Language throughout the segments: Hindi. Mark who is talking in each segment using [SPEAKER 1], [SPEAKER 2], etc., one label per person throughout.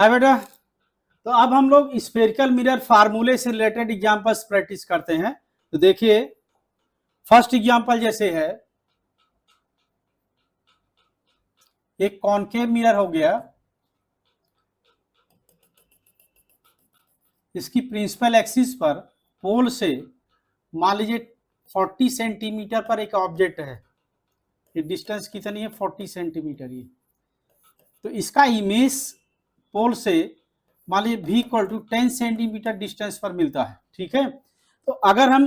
[SPEAKER 1] हाय बेटा। तो अब हम लोग स्फेरिकल मिरर फार्मूले से रिलेटेड एग्जांपल्स प्रैक्टिस करते हैं। तो देखिए फर्स्ट एग्जांपल जैसे है, एक कॉनकेव मिरर हो गया, इसकी प्रिंसिपल एक्सिस पर पोल से मान लीजिए 40 सेंटीमीटर पर एक ऑब्जेक्ट है। ये डिस्टेंस कितनी है? 40 सेंटीमीटर। ये तो इसका इमेज पोल से मान लीजिए v equal to 10 centimetre distance पर मिलता है। ठीक है, तो अगर हम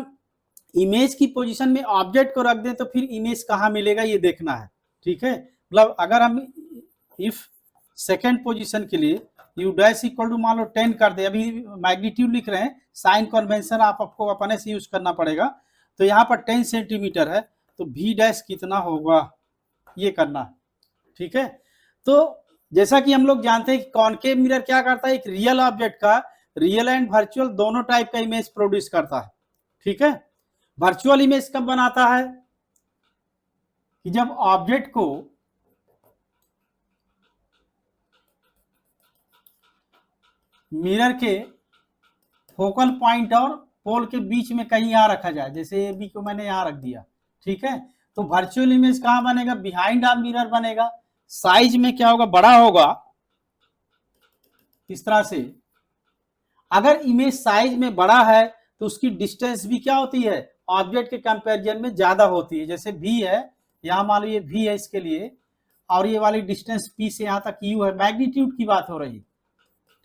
[SPEAKER 1] इमेज की पोजीशन में ऑब्जेक्ट को रख दें तो फिर इमेज कहाँ मिलेगा ये देखना है। ठीक है, मतलब अगर हम इफ सेकेंड पोजीशन के लिए यू डैश इक्वल टू मान लो 10 कर दे, अभी मैग्नीट्यूड लिख रहे हैं, साइन कन्वेंशन आपको अपने से यूज करना पड़ेगा। तो यहाँ पर 10 सेंटीमीटर है तो v डैश कितना होगा ये करना है। ठीक है, तो जैसा कि हम लोग जानते हैं कि कॉनकेव मिरर क्या करता है, एक रियल ऑब्जेक्ट का रियल एंड वर्चुअल दोनों टाइप का इमेज प्रोड्यूस करता है। ठीक है, वर्चुअल इमेज कब बनाता है कि जब ऑब्जेक्ट को मिरर के फोकल पॉइंट और पोल के बीच में कहीं यहां रखा जाए, जैसे ए बी को मैंने यहां रख दिया। ठीक है, तो वर्चुअल इमेज कहां बनेगा? बिहाइंड ऑफ मिरर बनेगा। साइज में क्या होगा? बड़ा होगा इस तरह से। अगर इमेज साइज में बड़ा है तो उसकी डिस्टेंस भी क्या होती है? ऑब्जेक्ट के कंपैरिजन में ज्यादा होती है। जैसे v है, यहां मान लो ये v है इसके लिए, और ये वाली डिस्टेंस p से यहां तक u है, मैग्नीट्यूड की बात हो रही है।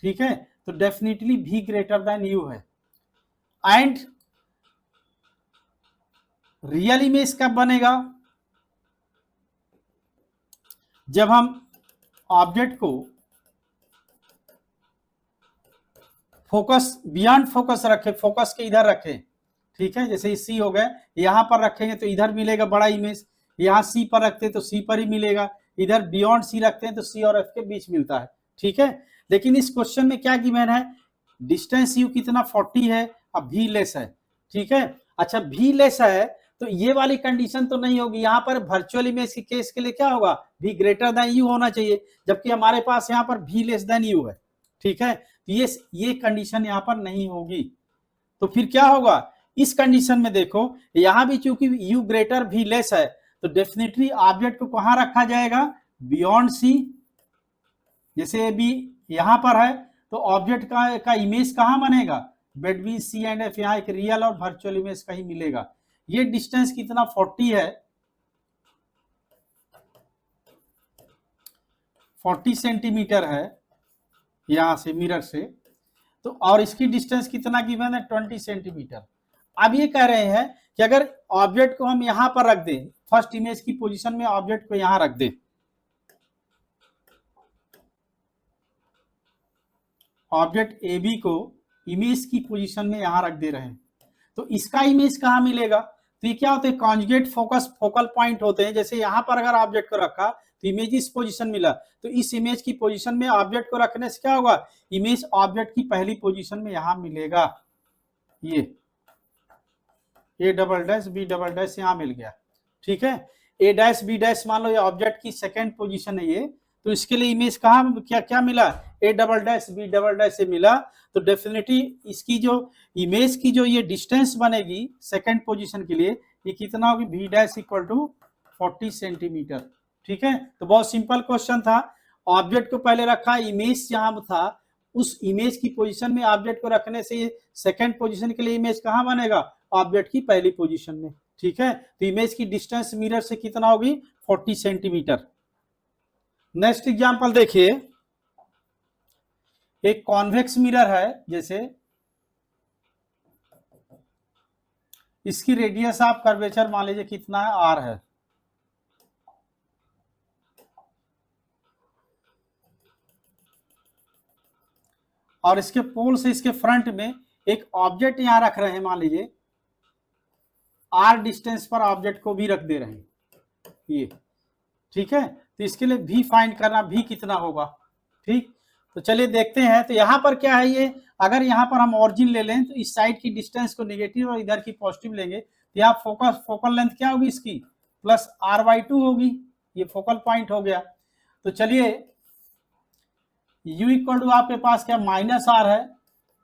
[SPEAKER 1] ठीक है, तो definitely v greater than u है। एंड रियल इमेज कब बनेगा? जब हम ऑब्जेक्ट को फोकस बियॉन्ड फोकस रखे, फोकस के इधर रखें। ठीक है, जैसे सी हो गए, यहां पर रखेंगे तो इधर मिलेगा बड़ा इमेज, यहां सी पर रखते हैं तो सी पर ही मिलेगा, इधर बियॉन्ड सी रखते हैं तो सी और एफ के बीच मिलता है। ठीक है, लेकिन इस क्वेश्चन में क्या गिवन है? डिस्टेंस यू कितना? 40 है, अब भी लेस है। ठीक है, अच्छा भी लेस है तो ये वाली कंडीशन तो नहीं होगी। यहाँ पर वर्चुअल इमेज के केस के लिए क्या होगा? भी ग्रेटर देन यू होना चाहिए, जबकि हमारे पास यहाँ पर भी लेस देन यू है। ठीक है, तो ये कंडीशन यहाँ पर नहीं होगी। तो फिर क्या होगा इस कंडीशन में? देखो यहां भी चूंकि u ग्रेटर भी लेस है तो डेफिनेटली ऑब्जेक्ट को कहां रखा जाएगा? Beyond C. जैसे भी यहां पर है तो ऑब्जेक्ट का इमेज कहां बनेगा? Between C and F. यहां एक रियल और वर्चुअल इमेज कहीं मिलेगा। ये डिस्टेंस कितना? 40 है, 40 सेंटीमीटर है यहां से मिरर से। तो और इसकी डिस्टेंस कितना गिवन है? 20 सेंटीमीटर। अब ये कह रहे हैं कि अगर ऑब्जेक्ट को हम यहां पर रख दें, फर्स्ट इमेज की पोजीशन में ऑब्जेक्ट को यहां रख दें, ऑब्जेक्ट ए बी को इमेज की पोजीशन में यहां रख दे रहे हैं, तो इसका इमेज कहां मिलेगा? तो ये क्या होते हैं? कॉन्जुगेट फोकस फोकल पॉइंट होते हैं। जैसे यहां पर अगर ऑब्जेक्ट को रखा तो इमेज इस पोजीशन मिला, तो इस इमेज की पोजीशन में ऑब्जेक्ट को रखने से क्या होगा? इमेज ऑब्जेक्ट की पहली पोजीशन में यहां मिलेगा। ये A double dash B double dash यहां मिल गया। ठीक है, ए डैश बी डैश मान लो ये ऑब्जेक्ट की सेकेंड पोजीशन है ये, तो इसके लिए इमेज कहां क्या क्या मिला? A double dash B double dash से मिला। तो डेफिनेटली इसकी जो इमेज की जो ये डिस्टेंस बनेगी सेकेंड पोजीशन के लिए, ये कितना होगी? v dash equal to 40 centimetre. ठीक है, तो बहुत सिंपल क्वेश्चन था। ऑब्जेक्ट को पहले रखा, इमेज जहां था उस इमेज की पोजीशन में ऑब्जेक्ट को रखने से सेकेंड पोजीशन के लिए इमेज कहां बनेगा? ऑब्जेक्ट की पहली पोजीशन में। ठीक है, तो इमेज की डिस्टेंस मिरर से कितना होगी? 40 सेंटीमीटर। नेक्स्ट एग्जांपल देखिए, एक कॉन्वेक्स मिरर है, जैसे इसकी रेडियस ऑफ कर्वेचर मान लीजिए कितना है? r है। और इसके पोल से इसके फ्रंट में एक ऑब्जेक्ट यहां रख रहे हैं, मान लीजिए r डिस्टेंस पर ऑब्जेक्ट को भी रख दे रहे हैं ये। ठीक है, तो इसके लिए भी फाइंड करना, भी कितना होगा। ठीक, तो चलिए देखते हैं। तो यहां पर क्या है ये, अगर यहां पर हम ऑरिजिन ले लें तो इस साइड की डिस्टेंस को नेगेटिव और इधर की पॉजिटिव लेंगे तो यहाँ फोकल लेंथ क्या होगी इसकी? प्लस r/2 होगी। ये फोकल पॉइंट हो गया। तो चलिए u इक्वल टू आपके पास क्या माइनस आर है,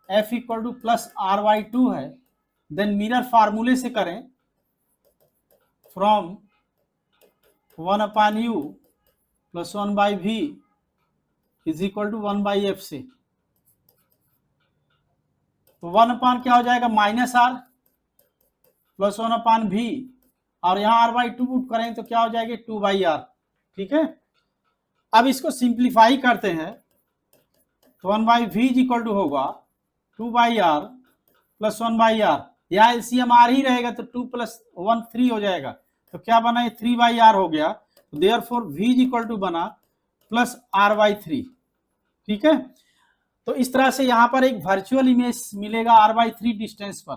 [SPEAKER 1] f equal to plus R by two है, देन मिरर फार्मूले से करें from 1/u plus 1/v is equal to 1/f से, तो 1 क्या हो जाएगा माइनस आर प्लस 1/v, और यहाँ आर बाई टू पुट करें तो क्या हो जाएगा 2/r। ठीक है, अब इसको सिंप्लीफाई करते हैं तो 1/v इज इक्वल टू होगा 2/r प्लस 1/r, यहाँ एलसीएम आर ही रहेगा तो 2 प्लस 1 3 हो जाएगा, तो क्या बना ये 3/r हो गया, तो therefore v is equal to बना प्लस r/3। ठीक है, तो इस तरह से यहां पर एक वर्चुअल इमेज मिलेगा r/3 डिस्टेंस पर।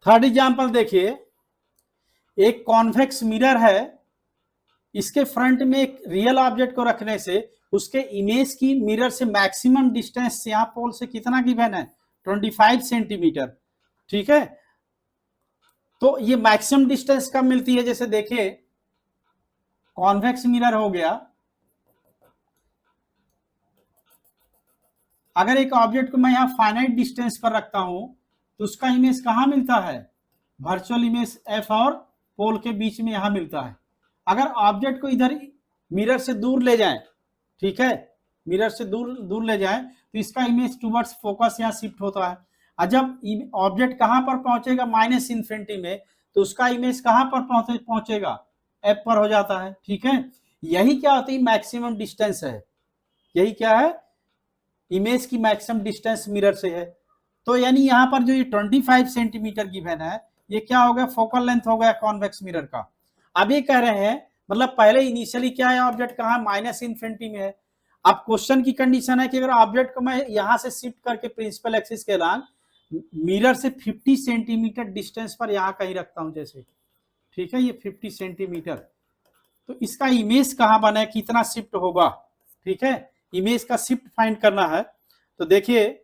[SPEAKER 1] थर्ड एग्जांपल देखिए, एक कॉन्वेक्स मिरर है, इसके फ्रंट में एक रियल ऑब्जेक्ट को रखने से उसके इमेज की मिरर से मैक्सिमम डिस्टेंस यहाँ पोल से कितना गिवन है 25 सेंटीमीटर। ठीक है, तो ये मैक्सिमम डिस्टेंस कब मिलती है, जैसे देखिए कॉन्वेक्स मिरर हो गया, अगर एक ऑब्जेक्ट को मैं यहाँ फाइनाइट डिस्टेंस पर रखता हूं तो उसका इमेज कहाँ मिलता है, वर्चुअल इमेज एफ और पोल के बीच में यहां मिलता है। अगर ऑब्जेक्ट को इधर मिरर से दूर ले जाएं, ठीक है, मिरर से दूर ले जाएं तो इसका इमेज टुवर्ड्स फोकस यहाँ शिफ्ट होता है, और जब ऑब्जेक्ट कहां पर पहुंचेगा माइनस इन्फिनिटी में तो उसका इमेज कहां पर पहुंचेगा एफ पर हो जाता है। ठीक है, यही क्या होती है मैक्सिमम डिस्टेंस है, यही क्या है इमेज की मैक्सिमम डिस्टेंस मिरर से है। तो यानी यहाँ पर जो ये 25 सेंटीमीटर गिवन है ये क्या हो गया फोकल लेंथ हो गया कॉन्वेक्स मिरर का। अब ये कह रहे हैं मतलब पहले इनिशियली क्या है ऑब्जेक्ट कहाँ माइनस इन्फिनिटी में है, अब क्वेश्चन की कंडीशन है कि अगर ऑब्जेक्ट को मैं यहाँ से शिफ्ट करके प्रिंसिपल एक्सिस के अलॉन्ग मिरर से 50 सेंटीमीटर डिस्टेंस पर यहाँ कहीं रखता हूँ जैसे, ठीक है, ये 50 सेंटीमीटर, तो इसका इमेज कहाँ बना है कितना शिफ्ट होगा। ठीक है, इमेज का शिफ्ट फाइंड करना है, तो देखिए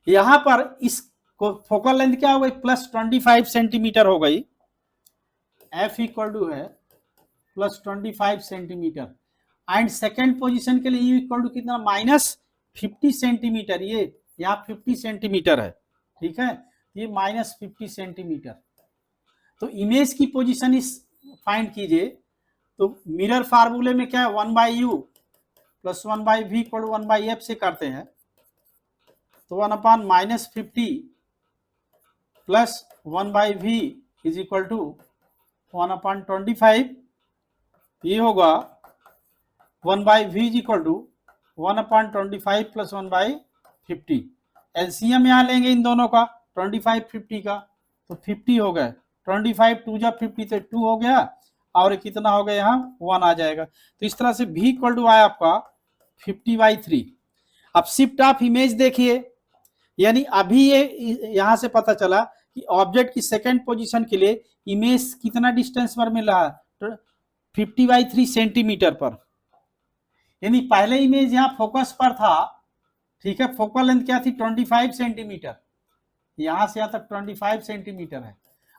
[SPEAKER 1] यहां पर इस फोकल लेंथ क्या हो गई प्लस 25 सेंटीमीटर हो गई, एफ इक्वल टू है plus 25 centimetre, and second position के लिए यू इक्वल टू कितना माइनस 50 सेंटीमीटर, ये यहाँ 50 सेंटीमीटर है। ठीक है, ये माइनस 50 सेंटीमीटर, तो इमेज की पोजीशन इस फाइंड कीजिए, तो मिरर फार्मूले में क्या है 1/u plus 1/v equal to 1/f से करते हैं, तो 1/-50 plus 1/v is equal to 1/25, ये होगा 1/v is equal to 1/25 plus 1/50। LCM यहाँ लेंगे इन दोनों का 25 50 का, तो 50 हो गया, 25 2 जा 50 तो 2 हो गया, और कितना हो गया यहाँ 1 आ जाएगा। तो इस तरह से v इक्वल टू आया आपका 50/3। अब शिफ्ट ऑफ इमेज देखिए, यानी अभी ये यहां से पता चला कि ऑब्जेक्ट की सेकंड पोजीशन के लिए इमेज कितना डिस्टेंस पर मिल रहा है 50/3 सेंटीमीटर पर, यानी पहले इमेज यहाँ फोकस पर था। ठीक है, फोकल लेंथ क्या थी 25 सेंटीमीटर, यहां से यहाँ तक 25 सेंटीमीटर है,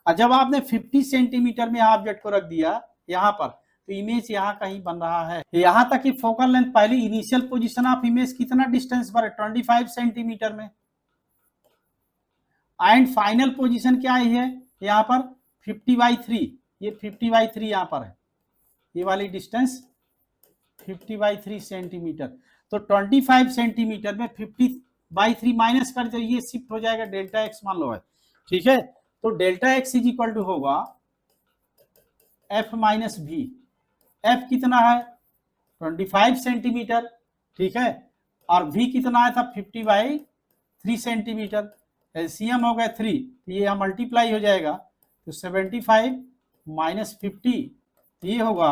[SPEAKER 1] और जब आपने 50 सेंटीमीटर में ऑब्जेक्ट को रख दिया यहाँ पर तो इमेज यहाँ कहीं बन रहा है। यहाँ तक कि फोकल लेंथ पहली इनिशियल पोजीशन ऑफ इमेज कितना डिस्टेंस पर है 25 सेंटीमीटर में, एंड फाइनल पोजीशन क्या है यहाँ पर 50/3, ये 50/3 यहाँ पर है, ये वाली डिस्टेंस 50/3 सेंटीमीटर, तो 25 सेंटीमीटर में 50/3 माइनस कर दो, ये शिफ्ट हो जाएगा डेल्टा एक्स मान लो है। ठीक है, तो delta X is equal to होगा एफ माइनस भी, एफ कितना है 25 सेंटीमीटर, ठीक है, और भी कितना आया था 50/3 सेंटीमीटर, एलसीएम हो गया 3, तो ये यहाँ मल्टीप्लाई हो जाएगा, तो 75 माइनस 50 ये होगा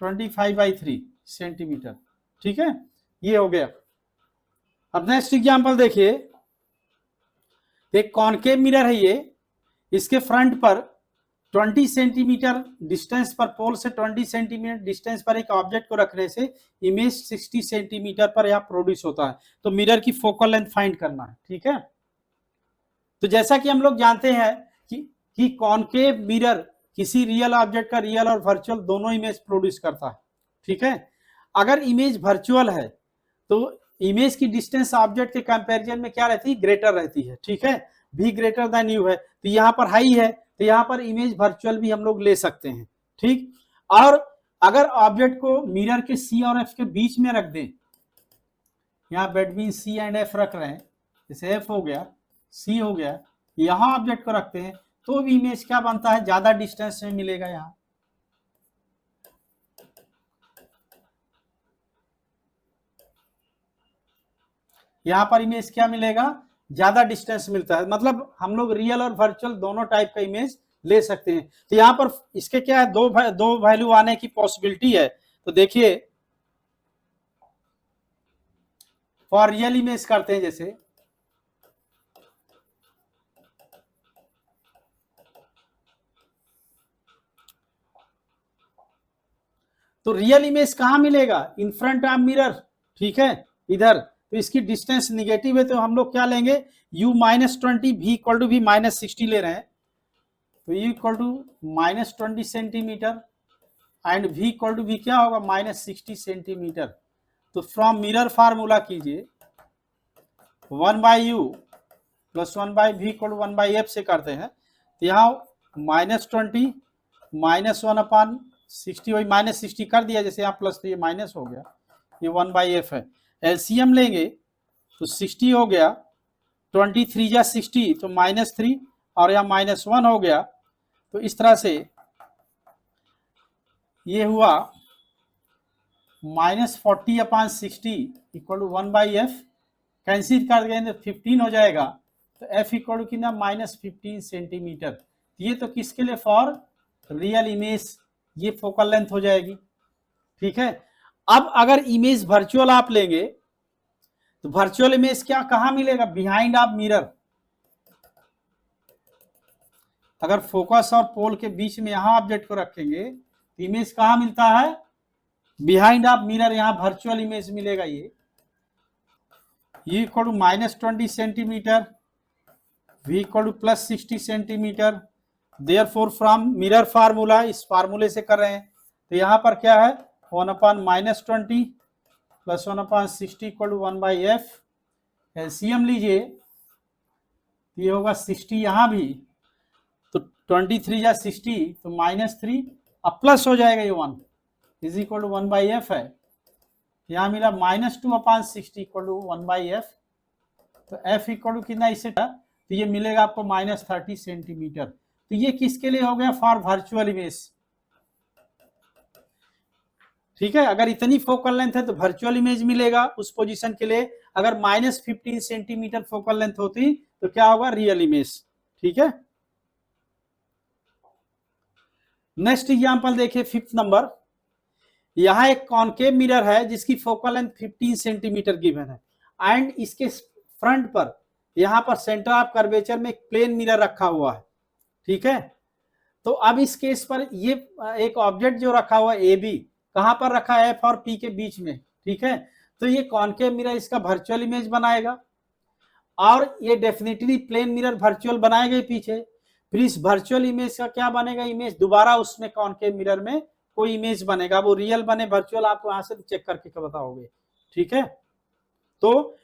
[SPEAKER 1] 25/3 सेंटीमीटर। ठीक है, ये हो गया। अब नेक्स्ट एग्जांपल देखिए, एक कॉनकेव मिरर है ये, इसके फ्रंट पर 20 सेंटीमीटर डिस्टेंस पर पोल से 20 सेंटीमीटर डिस्टेंस पर एक ऑब्जेक्ट को रखने से इमेज 60 सेंटीमीटर पर यहाँ प्रोड्यूस होता है। तो मिरर की फोकल लेंथ फाइंड करना है। ठीक है, तो जैसा कि हम लोग जानते हैं कि कॉनकेव मिरर किसी रियल ऑब्जेक्ट का रियल और वर्चुअल दोनों इमेज प्रोड्यूस करता है। ठीक है, अगर इमेज वर्चुअल है तो इमेज की डिस्टेंस ऑब्जेक्ट के कंपैरिजन में क्या रहती है, ग्रेटर रहती है, ठीक है, v ग्रेटर देन u है, तो यहाँ पर हाई है, तो यहाँ पर इमेज वर्चुअल भी हम लोग ले सकते हैं, ठीक। और अगर ऑब्जेक्ट को मिरर के c और f के बीच में रख दें, यहाँ बिटवीन c एंड f रख रहे हैं, जैसे f हो गया, c हो गया, यहाँ ऑब्जेक्ट को रखते हैं, तो भी इमेज क्या बनता है, ज्यादा डिस्टेंस में मिलेगा। यहाँ यहाँ पर इमेज क्या मिलेगा, ज्यादा डिस्टेंस मिलता है, मतलब हम लोग रियल और वर्चुअल दोनों टाइप का इमेज ले सकते हैं। तो यहाँ पर इसके क्या है, दो वैल्यू आने की पॉसिबिलिटी है। तो देखिए फॉर रियल इमेज करते हैं, जैसे तो रियल इमेज कहां मिलेगा, इन फ्रंट ऑफ मिरर, ठीक है, इधर। तो इसकी डिस्टेंस निगेटिव है, तो हम लोग क्या लेंगे, u -20 v equal to v -60 ले रहे हैं, तो u इक्वल to -20 centimetre and v equal to v क्या होगा, -60 सेंटीमीटर। तो फ्रॉम मिरर फार्मूला कीजिए 1/u plus 1/v equal to 1/f से करते हैं, तो यहाँ -20 -1/60 वही -60 कर दिया, जैसे यहाँ प्लस, तो ये माइनस हो गया, ये 1/f है। एलसीएम लेंगे तो 60 हो गया, 23 जा 60 तो -3 और यहाँ -1 हो गया। तो इस तरह से ये हुआ -40/60 इक्वल टू 1/f, कैंसिल कर देंगे तो 15 हो जाएगा, तो f इक्वल टू कितना, -15 सेंटीमीटर। ये तो किसके लिए, फॉर रियल इमेज, ये फोकल लेंथ हो जाएगी, ठीक है। अब अगर इमेज वर्चुअल आप लेंगे तो वर्चुअल इमेज क्या कहां मिलेगा, बिहाइंड ऑफ मिरर। अगर फोकस और पोल के बीच में यहां ऑब्जेक्ट को रखेंगे तो इमेज कहां मिलता है, बिहाइंड ऑफ मिरर, यहां वर्चुअल इमेज मिलेगा। ये equal to -20 centimetre, v equal to +60 centimetre. Therefore from mirror formula, इस फार्मूले से कर रहे हैं, तो यहाँ पर क्या है 1/-20 plus 1/60 equal to 1/f। LCM लीजिए, ये होगा 60 यहाँ भी, तो 23 या 60 तो -3, अब प्लस हो जाएगा, ये 1 इज इक्वल टू 1/f है। यहाँ मिला -2/60 इक्वल टू 1/f, तो f इक्वल टू कितना, इससे तो ये मिलेगा आपको -30 सेंटीमीटर। तो ये किसके लिए हो गया, फॉर वर्चुअल इमेज, ठीक है। अगर इतनी फोकल लेंथ है तो वर्चुअल इमेज मिलेगा उस पोजीशन के लिए। अगर -15 सेंटीमीटर फोकल लेंथ होती तो क्या होगा, रियल इमेज, ठीक है। नेक्स्ट एग्जांपल देखिए 5th नंबर। यहां एक कॉनकेव मिरर है जिसकी फोकल लेंथ 15 सेंटीमीटर गिवन है, एंड इसके फ्रंट पर यहां पर सेंटर ऑफ कर्वेचर में एक प्लेन मिरर रखा हुआ है, ठीक है। तो अब इस केस पर ये एक ऑब्जेक्ट जो रखा हुआ है ए बी, कहां पर रखा है, एफ और पी के बीच में, ठीक है। तो ये कॉनकेव मिरर इसका वर्चुअल इमेज बनाएगा, और ये डेफिनेटली प्लेन मिरर वर्चुअल बनाएगा पीछे। फिर इस वर्चुअल इमेज का क्या बनेगा, इमेज दोबारा उसमें कॉनकेव मिरर में कोई इमेज बनेगा, वो रियल बने वर्चुअल, आप वहां से चेक करके बताओगे, ठीक है। तो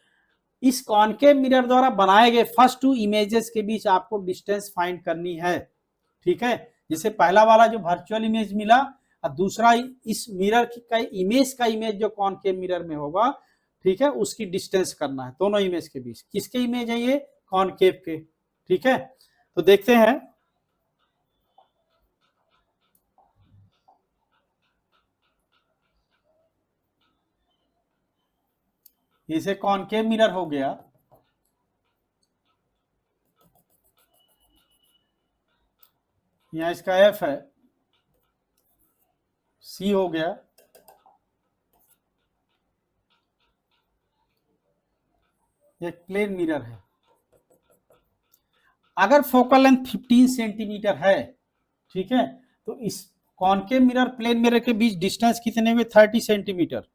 [SPEAKER 1] इस कॉनकेव मिरर द्वारा बनाए गए फर्स्ट 2 इमेजेस के बीच आपको डिस्टेंस फाइंड करनी है, ठीक है। जैसे पहला वाला जो वर्चुअल इमेज मिला, और दूसरा इस मिरर का इमेज जो कॉनकेव मिरर में होगा, ठीक है, उसकी डिस्टेंस करना है दोनों इमेज के बीच। किसके इमेज है ये, कॉनकेव के, ठीक है। तो देखते हैं, इसे कॉनकेव मिरर हो गया, यहां इसका एफ है, सी हो गया, एक प्लेन मिरर है। अगर फोकल लेंथ 15 सेंटीमीटर है, ठीक है, तो इस कॉनकेव मिरर प्लेन मिरर के बीच डिस्टेंस कितने हुए, 30 सेंटीमीटर।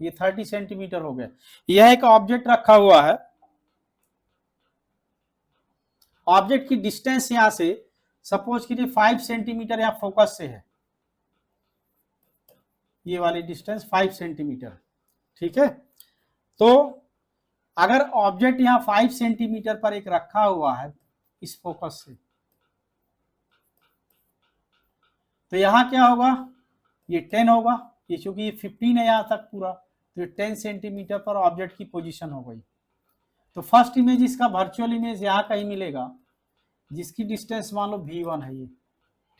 [SPEAKER 1] ये 30 सेंटीमीटर हो गया। यह एक ऑब्जेक्ट रखा हुआ है, ऑब्जेक्ट की डिस्टेंस यहां से सपोज कीजिए 5 सेंटीमीटर यहां फोकस से है, ये वाली डिस्टेंस 5 सेंटीमीटर, ठीक है। तो अगर ऑब्जेक्ट यहाँ 5 सेंटीमीटर पर एक रखा हुआ है इस फोकस से, तो यहाँ क्या होगा, ये 10 होगा, ये चूंकि ये 15 है यहाँ तक पूरा, तो ये 10 सेंटीमीटर पर ऑब्जेक्ट की पोजीशन हो गई। तो फर्स्ट इमेज इसका वर्चुअल इमेज यहाँ कहीं मिलेगा, जिसकी डिस्टेंस मान लो V1 है ये,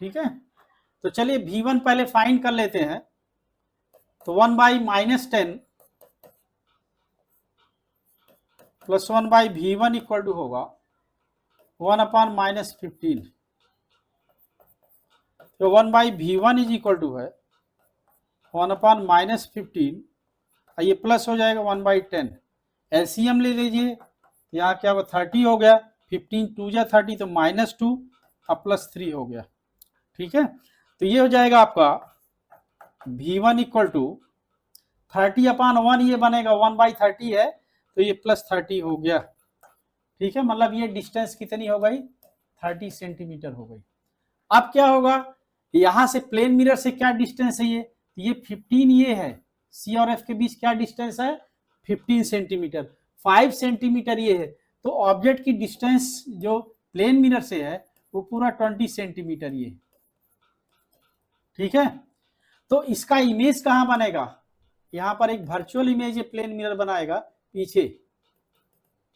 [SPEAKER 1] ठीक है। तो चलिए V1 पहले फाइंड कर लेते हैं। तो 1/-10 प्लस 1/V1 इक्वल टू होगा 1/-15। तो 1/V1 इज इक्वल टू है 1/-15, ये प्लस हो जाएगा 1/10। एलसीएम ले लीजिए, यहाँ क्या होगा 30 हो गया, 15 2 जा 30 तो -2 अब +3 हो गया, ठीक है। तो ये हो जाएगा आपका V1 इक्वल टू 30/1, ये बनेगा 1/30 है, तो ये +30 हो गया, ठीक है। मतलब ये डिस्टेंस कितनी हो गई, 30 सेंटीमीटर हो गई। अब क्या होगा, यहां से प्लेन मिरर से क्या डिस्टेंस है, ये 15 ये है, सी और एफ के बीच क्या डिस्टेंस है 15 सेंटीमीटर, 5 सेंटीमीटर ये है। तो ऑब्जेक्ट की डिस्टेंस जो प्लेन मिरर से है वो पूरा 20 सेंटीमीटर ये, ठीक है। तो इसका इमेज कहाँ बनेगा, यहाँ पर एक वर्चुअल इमेज प्लेन मिरर बनाएगा पीछे,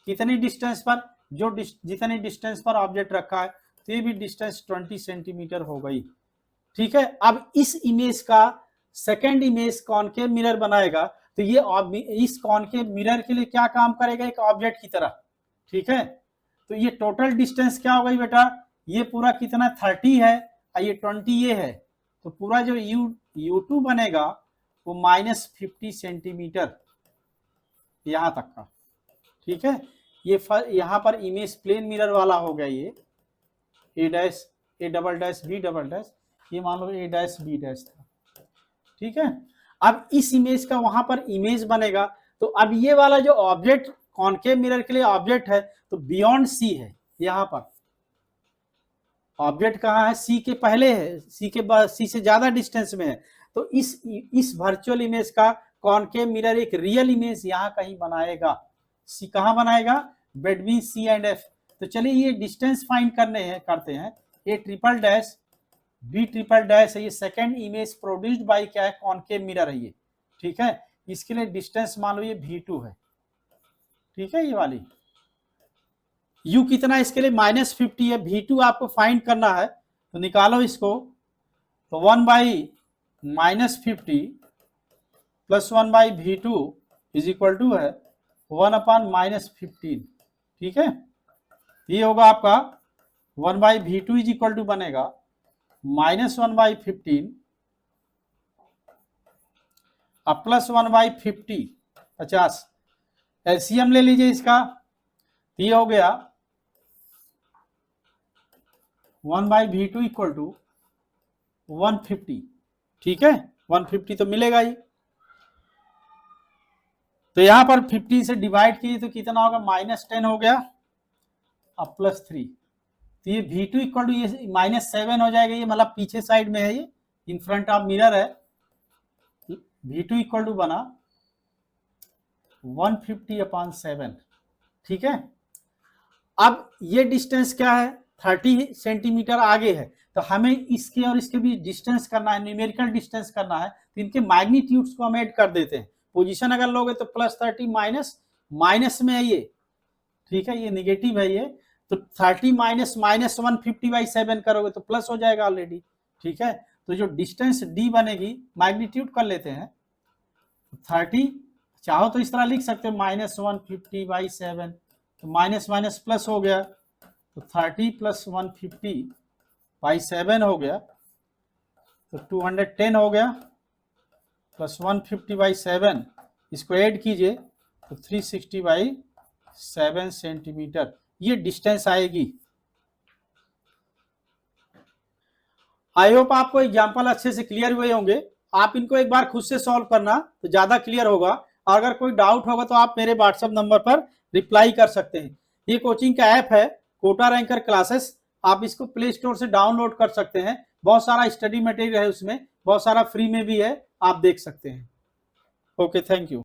[SPEAKER 1] कितनी डिस्टेंस पर, जो जितनी डिस्टेंस पर ऑब्जेक्ट रखा है, तो ये भी डिस्टेंस 20 सेंटीमीटर हो गई, ठीक है। अब इस इमेज का सेकेंड इमेज कॉनकेव मिरर बनाएगा, तो ये इस कॉनकेव मिरर के लिए क्या काम करेगा, एक ऑब्जेक्ट की तरह, ठीक है। तो ये टोटल डिस्टेंस क्या हो गई बेटा, ये पूरा कितना 30 है और ये 20 ये है, तो पूरा जो U2 बनेगा वो -50 सेंटीमीटर यहां तक का, ठीक है। ये यहाँ पर इमेज प्लेन मिरर वाला हो गया, ये A' B', ये मान लो A', B' था, ठीक है। अब इस इमेज का वहां पर इमेज बनेगा, तो अब ये वाला जो ऑब्जेक्ट कॉनकेव मिरर के लिए ऑब्जेक्ट है, तो बियॉन्ड सी है, यहाँ पर ऑब्जेक्ट कहाँ है, सी के पहले है, सी के बाद, सी से ज्यादा डिस्टेंस में है। तो इस वर्चुअल इमेज का कॉनकेव मिरर एक रियल इमेज यहाँ कहीं बनाएगा, सी कहाँ बनाएगा, बिटवीन सी एंड एफ। तो चलिए ये डिस्टेंस फाइंड करते हैं, A', B' है, ये सेकेंड इमेज प्रोड्यूस्ड बाय क्या है, कॉनकेव मिरर है ये, ठीक है। इसके लिए डिस्टेंस मान लो ये V2 है, ठीक है। ये वाली U कितना इसके लिए -50 है, V2 आपको फाइंड करना है, तो निकालो इसको। तो 1/-50 plus 1/V2 is equal to है 1/-15, ठीक है। ये होगा आपका 1/V2 इज इक्वल टू बनेगा -1/15 अब प्लस 1/50, 50। एलसीएम ले लीजिए इसका, ये हो गया 1/V2 इक्वल टू 150, ठीक है। 150 तो मिलेगा ही, तो यहां पर 50 से डिवाइड किए तो कितना होगा, -10 हो गया अब +3, तो ये V2 इक्वल टू ये -7 हो जाएगा, ये मतलब पीछे साइड में है, ये इन फ्रंट ऑफ मिरर है। V2 इक्वल टू बना 150/7, ठीक है। अब ये डिस्टेंस क्या है, 30 सेंटीमीटर आगे है, तो हमें इसके और इसके बीच डिस्टेंस करना है, न्यूमेरिकल डिस्टेंस करना है, तो इनके मैग्नीट्यूड्स को हम ऐड कर देते हैं। पोजीशन अगर लोगे तो +30 माइनस में है ये, ठीक है, ये निगेटिव है ये, तो 30 -150/7 करोगे तो प्लस हो जाएगा ऑलरेडी, ठीक है। तो जो डिस्टेंस D बनेगी, मैग्नीट्यूड कर लेते हैं, 30, चाहो तो इस तरह लिख सकते हो -150/7, तो माइनस प्लस हो गया, तो 30 + 150/7 हो गया, तो 210 हो गया, प्लस 150/7 इसको ऐड कीजिए तो 360/7 सेंटीमीटर ये डिस्टेंस आएगी। आई होप आपको एग्जाम्पल अच्छे से क्लियर हुए होंगे। आप इनको एक बार खुद से सॉल्व करना तो ज्यादा क्लियर होगा। अगर कोई डाउट होगा तो आप मेरे व्हाट्सएप नंबर पर रिप्लाई कर सकते हैं। ये कोचिंग का ऐप है कोटा रैंकर क्लासेस, आप इसको प्ले स्टोर से डाउनलोड कर सकते हैं। बहुत सारा स्टडी मटेरियल है उसमें, बहुत सारा फ्री में भी है, आप देख सकते हैं। Okay, thank you.